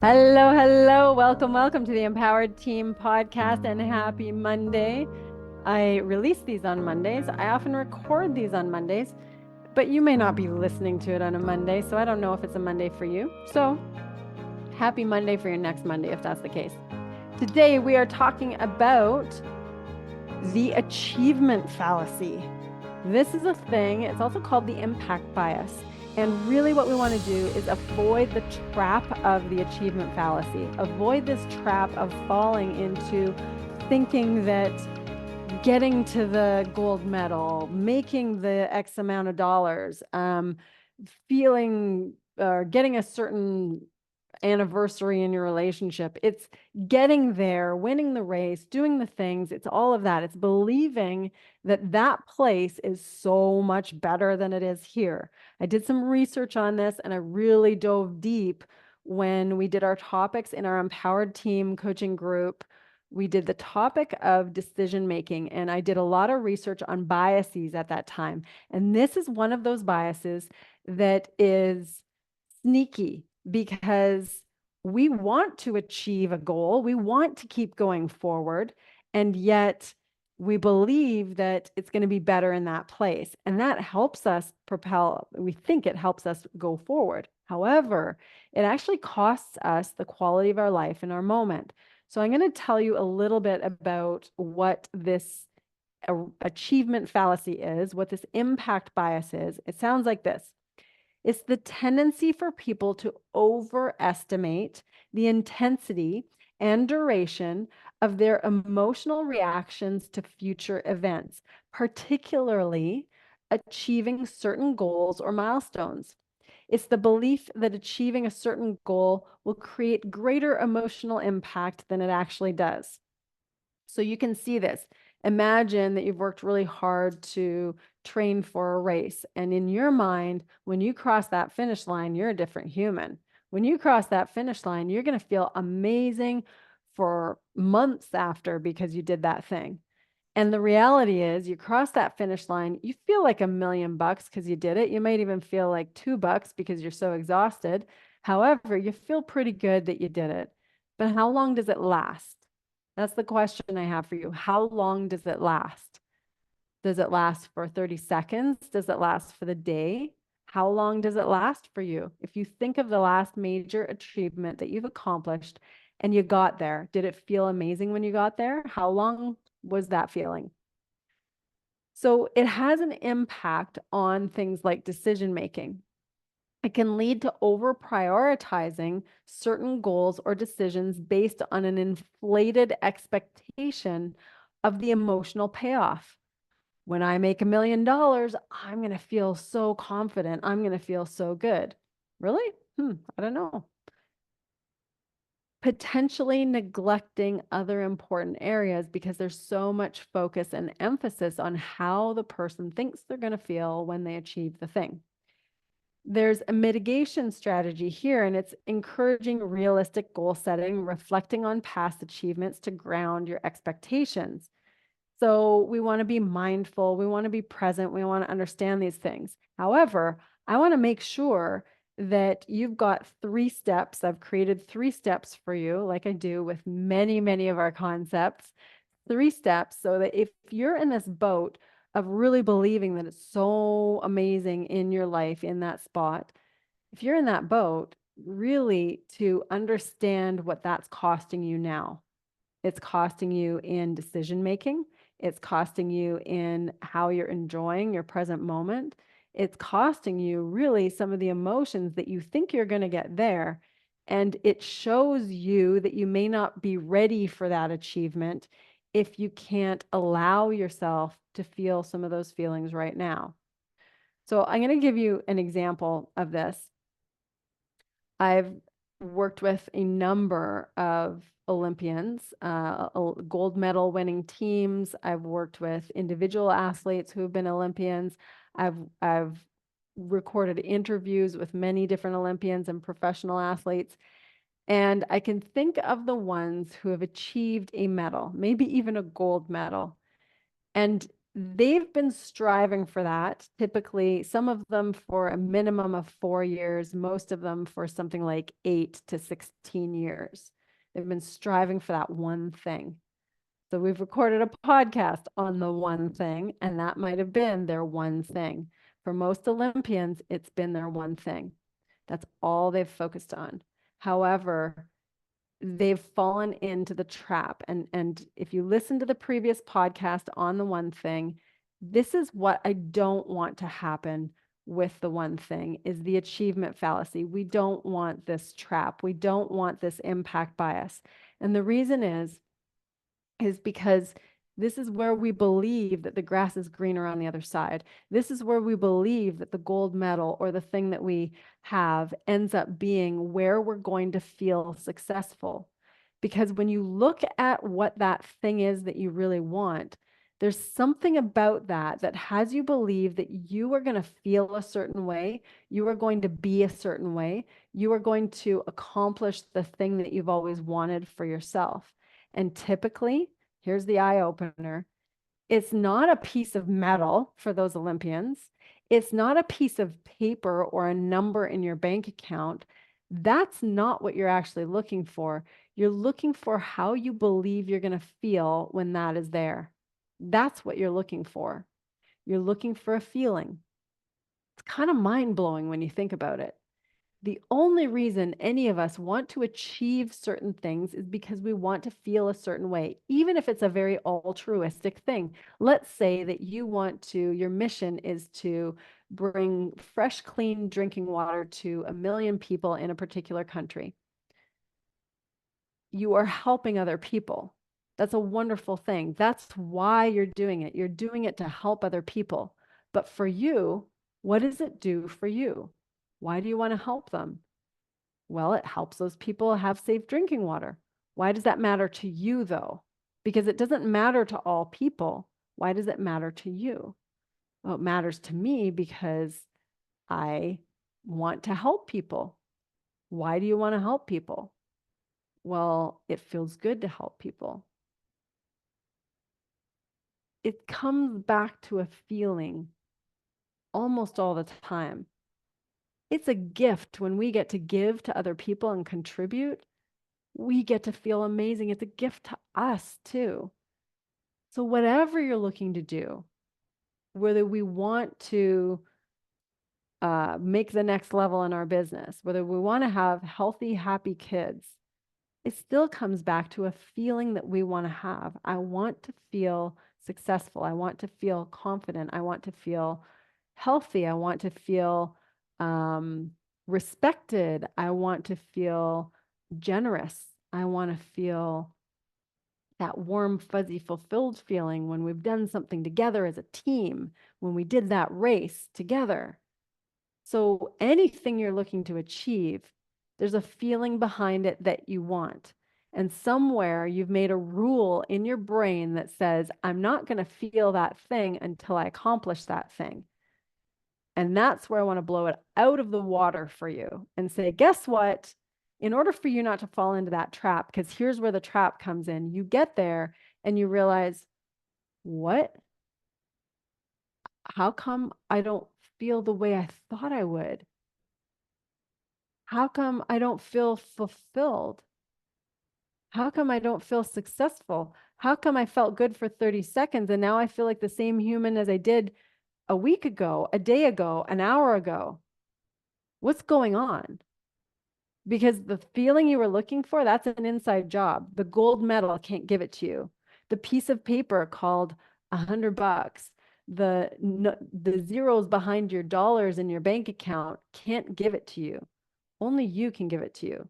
Hello, hello. Welcome to the Empowered Team podcast and happy Monday. I release these on Mondays. I often record these on Mondays, but you may not be listening to it on a Monday, so I don't know if it's a Monday for you. So, happy Monday for your next Monday if that's the case. Today, we are talking about the achievement fallacy. This is a thing, it's also called the impact bias. And really, what we want to do is avoid the trap of the achievement fallacy. Avoid this trap of falling into thinking that getting to the gold medal, making the X amount of dollars, feeling or getting a certain anniversary in your relationship. It's getting there, winning the race, doing the things. It's all of that. It's believing that that place is so much better than it is here. I did some research on this and I really dove deep when we did our topics in our empowered team coaching group. We did the topic of decision making, and I did a lot of research on biases at that time. And this is one of those biases that is sneaky because we want to achieve a goal, we want to keep going forward, and yet we believe that it's going to be better in that place. And that helps us propel, we think it helps us go forward. However, it actually costs us the quality of our life in our moment. So I'm going to tell you a little bit about what this achievement fallacy is, what this impact bias is. It sounds like this. It's the tendency for people to overestimate the intensity and duration of their emotional reactions to future events, particularly achieving certain goals or milestones. It's the belief that achieving a certain goal will create greater emotional impact than it actually does. So you can see this. Imagine that you've worked really hard to train for a race. And in your mind, when you cross that finish line, you're a different human. When you cross that finish line, you're going to feel amazing for months after because you did that thing. And the reality is, you cross that finish line, you feel like $1,000,000 because you did it. You might even feel like $2 because you're so exhausted. However, you feel pretty good that you did it. But how long does it last? That's the question I have for you. How long does it last? Does it last for 30 seconds? Does it last for the day? How long does it last for you? If you think of the last major achievement that you've accomplished and you got there, did it feel amazing when you got there? How long was that feeling? So it has an impact on things like decision making. It can lead to over prioritizing certain goals or decisions based on an inflated expectation of the emotional payoff. When I make $1,000,000, I'm going to feel so confident. I'm going to feel so good. Really? I don't know. Potentially neglecting other important areas because there's so much focus and emphasis on how the person thinks they're going to feel when they achieve the thing. There's a mitigation strategy here, and it's encouraging realistic goal setting, reflecting on past achievements to ground your expectations. So we want to be mindful, we want to be present, we want to understand these things. However, I want to make sure that you've got 3 steps. I've created 3 steps for you, like I do with many, many of our concepts. 3 steps so that if you're in this boat of really believing that it's so amazing in your life in that spot, if you're in that boat, really to understand what that's costing you now. It's costing you in decision making. It's costing you in how you're enjoying your present moment. It's costing you really some of the emotions that you think you're going to get there. And it shows you that you may not be ready for that achievement if you can't allow yourself to feel some of those feelings right now. So I'm going to give you an example of this. I've worked with a number of Olympians, gold medal winning teams. I've worked with individual athletes who have been Olympians. I've recorded interviews with many different Olympians and professional athletes. And I can think of the ones who have achieved a medal, maybe even a gold medal. And they've been striving for that, typically, some of them for a minimum of 4 years, most of them for something like 8 to 16 years. They've been striving for that one thing. So we've recorded a podcast on the one thing, and that might have been their one thing. For most Olympians, it's been their one thing. That's all they've focused on. However, they've fallen into the trap. And if you listen to the previous podcast on the one thing, this is what I don't want to happen with the one thing, is the achievement fallacy. We don't want this trap. We don't want this impact bias. And the reason is because this is where we believe that the grass is greener on the other side. This is where we believe that the gold medal or the thing that we have ends up being where we're going to feel successful. Because when you look at what that thing is that you really want, there's something about that that has you believe that you are going to feel a certain way, you are going to be a certain way, you are going to accomplish the thing that you've always wanted for yourself. And typically, here's the eye opener. It's not a piece of metal for those Olympians. It's not a piece of paper or a number in your bank account. That's not what you're actually looking for. You're looking for how you believe you're going to feel when that is there. That's what you're looking for. You're looking for a feeling. It's kind of mind-blowing when you think about it. The only reason any of us want to achieve certain things is because we want to feel a certain way, even if it's a very altruistic thing. Let's say that you want to, your mission is to bring fresh, clean drinking water to 1 million people in a particular country. You are helping other people. That's a wonderful thing. That's why you're doing it. You're doing it to help other people. But for you, what does it do for you? Why do you want to help them? Well, it helps those people have safe drinking water. Why does that matter to you, though? Because it doesn't matter to all people. Why does it matter to you? Well, it matters to me because I want to help people. Why do you want to help people? Well, it feels good to help people. It comes back to a feeling almost all the time. It's a gift when we get to give to other people and contribute. We get to feel amazing. It's a gift to us too. So whatever you're looking to do, whether we want to make the next level in our business, whether we want to have healthy, happy kids, it still comes back to a feeling that we want to have. I want to feel successful. I want to feel confident. I want to feel healthy. I want to feel respected. I want to feel generous. I want to feel that warm, fuzzy, fulfilled feeling when we've done something together as a team, when we did that race together. So anything you're looking to achieve, there's a feeling behind it that you want. And somewhere you've made a rule in your brain that says, I'm not going to feel that thing until I accomplish that thing. And that's where I want to blow it out of the water for you and say, guess what? In order for you not to fall into that trap, because here's where the trap comes in, you get there and you realize, what? How come I don't feel the way I thought I would? How come I don't feel fulfilled? How come I don't feel successful? How come I felt good for 30 seconds and now I feel like the same human as I did a week ago, a day ago, an hour ago? What's going on? Because the feeling you were looking for, that's an inside job. The gold medal can't give it to you. The piece of paper called $100, the zeros behind your dollars in your bank account can't give it to you. Only you can give it to you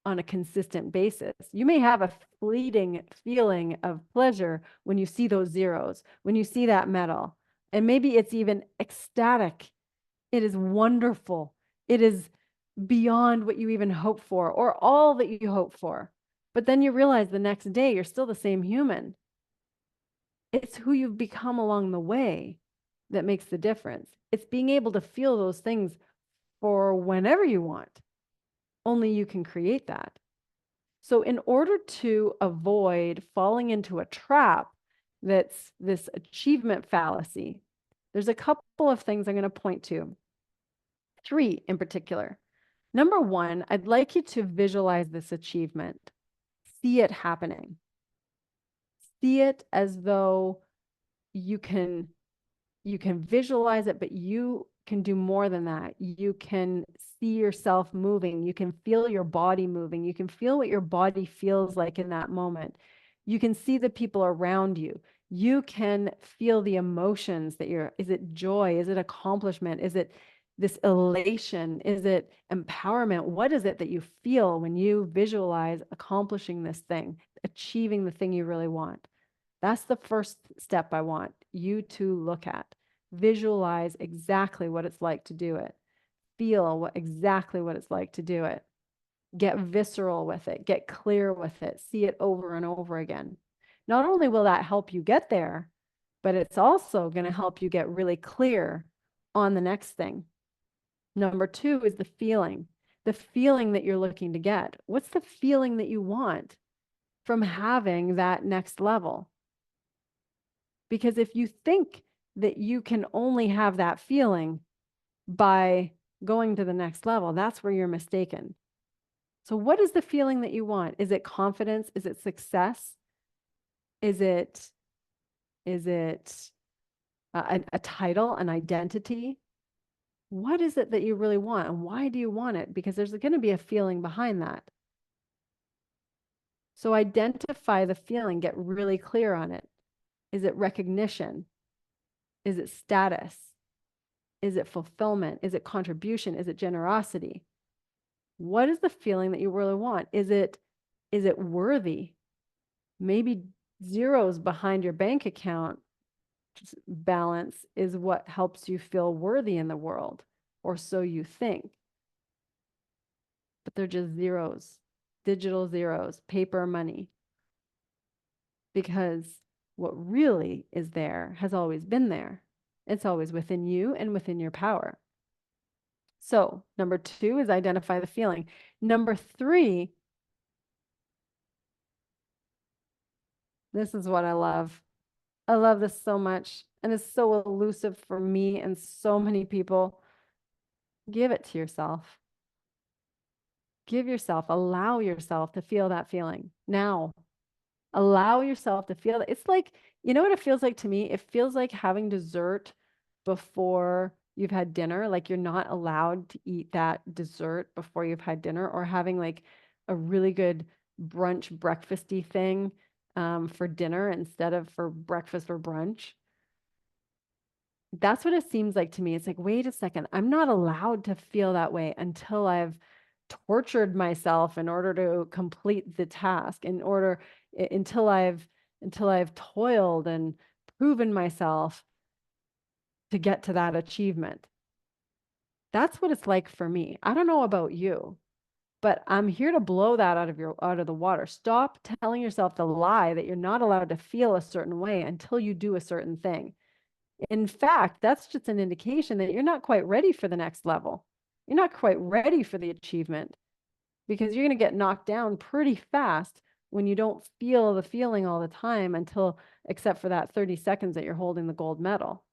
on a consistent basis. You may have a fleeting feeling of pleasure when you see those zeros, when you see that medal, and maybe it's even ecstatic. It is wonderful. It is beyond what you even hope for or all that you hope for. But then you realize the next day you're still the same human. It's who you've become along the way that makes the difference. It's being able to feel those things for whenever you want. Only you can create that. So in order to avoid falling into a trap that's this achievement fallacy. There's a couple of things I'm going to point to. 3 in particular. Number 1, I'd like you to visualize this achievement. See it happening. See it as though you can visualize it, but you can do more than that. You can see yourself moving. You can feel your body moving. You can feel what your body feels like in that moment. You can see the people around you. You can feel the emotions that is it joy? Is it accomplishment? Is it this elation? Is it empowerment? What is it that you feel when you visualize accomplishing this thing, achieving the thing you really want? That's the first step I want you to look at. Visualize exactly what it's like to do it. Feel exactly what it's like to do it. Get visceral with it. Get clear with it. See it over and over again. Not only will that help you get there, but it's also going to help you get really clear on the next thing. Number 2 is the feeling that you're looking to get. What's the feeling that you want from having that next level? Because if you think that you can only have that feeling by going to the next level, that's where you're mistaken. So what is the feeling that you want? Is it confidence? Is it success? Is it a title, an identity? What is it that you really want? And why do you want it? Because there's going to be a feeling behind that. So identify the feeling, get really clear on it. Is it recognition? Is it status? Is it fulfillment? Is it contribution? Is it generosity? What is the feeling that you really want? Is it worthy? Maybe zeros behind your bank account balance is what helps you feel worthy in the world, or so you think. But they're just zeros, digital zeros, paper money. Because what really is there has always been there. It's always within you and within your power. So number 2 is identify the feeling. Number 3, this is what I love. I love this so much. And it's so elusive for me and so many people. Give it to yourself. Give yourself, allow yourself to feel that feeling now. Allow yourself to feel it. It's like, you know what it feels like to me? It feels like having dessert before you've had dinner. Like you're not allowed to eat that dessert before you've had dinner, or having like a really good brunch breakfasty thing for dinner instead of for breakfast or brunch. That's what it seems like to me. It's like, wait a second, I'm not allowed to feel that way until I've tortured myself in order to complete the task, until I've toiled and proven myself to get to that achievement. That's what it's like for me. I don't know about you, but I'm here to blow that out of the water. Stop telling yourself the lie that you're not allowed to feel a certain way until you do a certain thing. In fact, that's just an indication that you're not quite ready for the next level. You're not quite ready for the achievement, because you're going to get knocked down pretty fast when you don't feel the feeling all the time except for that 30 seconds that you're holding the gold medal.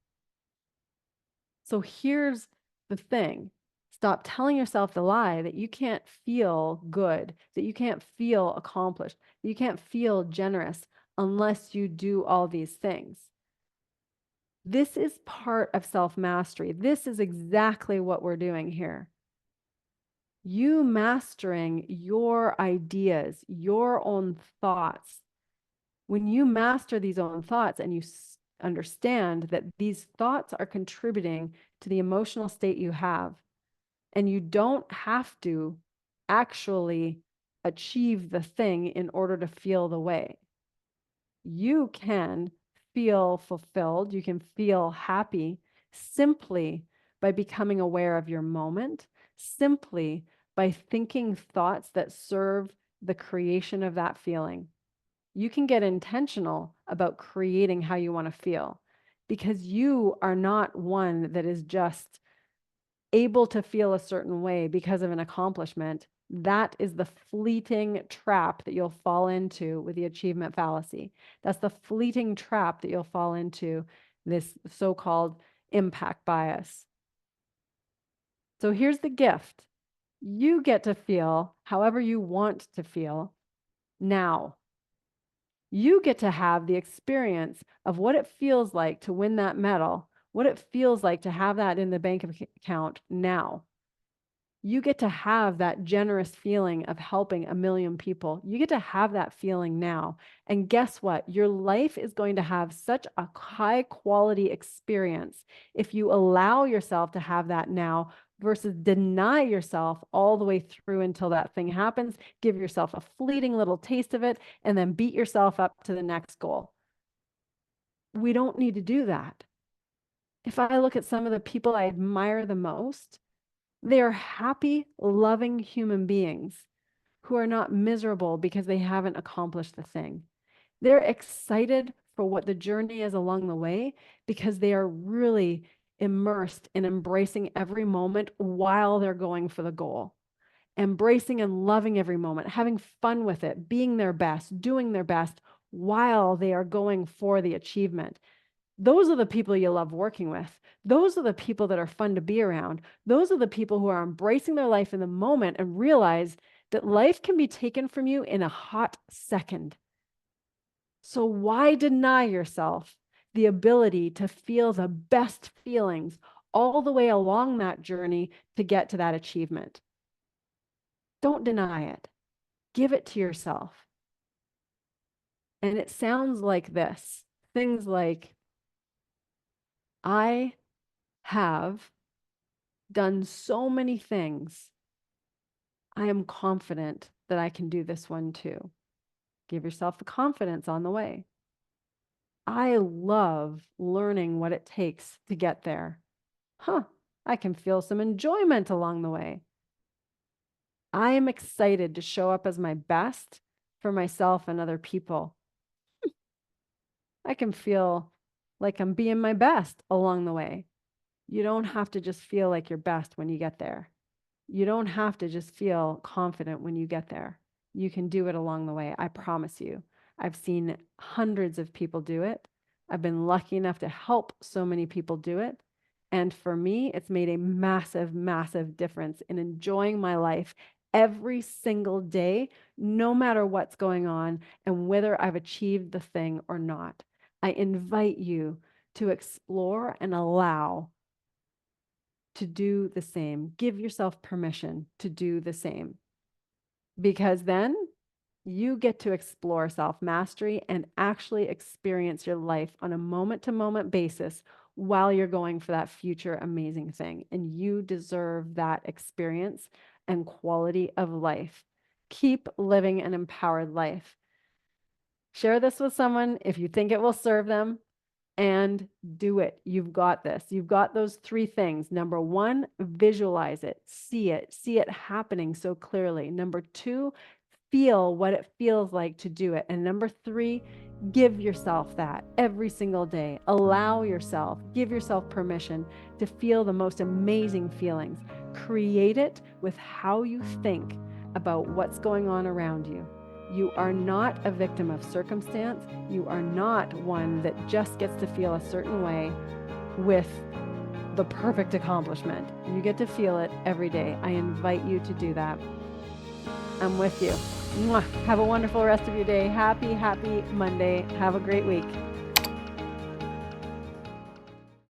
So here's the thing. Stop telling yourself the lie that you can't feel good, that you can't feel accomplished, that you can't feel generous unless you do all these things. This is part of self-mastery. This is exactly what we're doing here. You mastering your ideas, your own thoughts. When you master these own thoughts and you understand that these thoughts are contributing to the emotional state you have, and you don't have to actually achieve the thing in order to feel the way. You can feel fulfilled, you can feel happy simply by becoming aware of your moment, simply by thinking thoughts that serve the creation of that feeling. You can get intentional about creating how you want to feel, because you are not one that is just able to feel a certain way because of an accomplishment. That is the fleeting trap that you'll fall into with the achievement fallacy. That's the fleeting trap that you'll fall into, this so-called impact bias. So here's the gift. You get to feel however you want to feel now. You get to have the experience of what it feels like to win that medal, what it feels like to have that in the bank account now. You get to have that generous feeling of helping a million people. You get to have that feeling now. And guess what? Your life is going to have such a high quality experience if you allow yourself to have that now versus deny yourself all the way through until that thing happens. Give yourself a fleeting little taste of it and then beat yourself up to the next goal. We don't need to do that. If I look at some of the people I admire the most, they are happy, loving human beings who are not miserable because they haven't accomplished the thing. They're excited for what the journey is along the way because they are really immersed in embracing every moment while they're going for the goal. Embracing and loving every moment, having fun with it, being their best, doing their best while they are going for the achievement. Those are the people you love working with. Those are the people that are fun to be around. Those are the people who are embracing their life in the moment and realize that life can be taken from you in a hot second. So why deny yourself the ability to feel the best feelings all the way along that journey to get to that achievement? Don't deny it. Give it to yourself. And it sounds like this. Things like, I have done so many things. I am confident that I can do this one too. Give yourself the confidence on the way. I love learning what it takes to get there. I can feel some enjoyment along the way. I am excited to show up as my best for myself and other people. I can feel like I'm being my best along the way. You don't have to just feel like you're best when you get there. You don't have to just feel confident when you get there. You can do it along the way. I promise you. I've seen hundreds of people do it. I've been lucky enough to help so many people do it. And for me, it's made a massive, massive difference in enjoying my life every single day, no matter what's going on and whether I've achieved the thing or not. I invite you to explore and allow to do the same. Give yourself permission to do the same, because then you get to explore self-mastery and actually experience your life on a moment-to-moment basis while you're going for that future amazing thing. And you deserve that experience and quality of life. Keep living an empowered life. Share this with someone if you think it will serve them. And do it. You've got this. You've got those three things. Number one, visualize it, see it happening so clearly. Number two, feel what it feels like to do it. And number three, give yourself that every single day. Allow yourself, give yourself permission to feel the most amazing feelings. Create it with how you think about what's going on around you. You are not a victim of circumstance. You are not one that just gets to feel a certain way with the perfect accomplishment. You get to feel it every day. I invite you to do that. I'm with you. Mwah. Have a wonderful rest of your day. Happy Monday. Have a great week.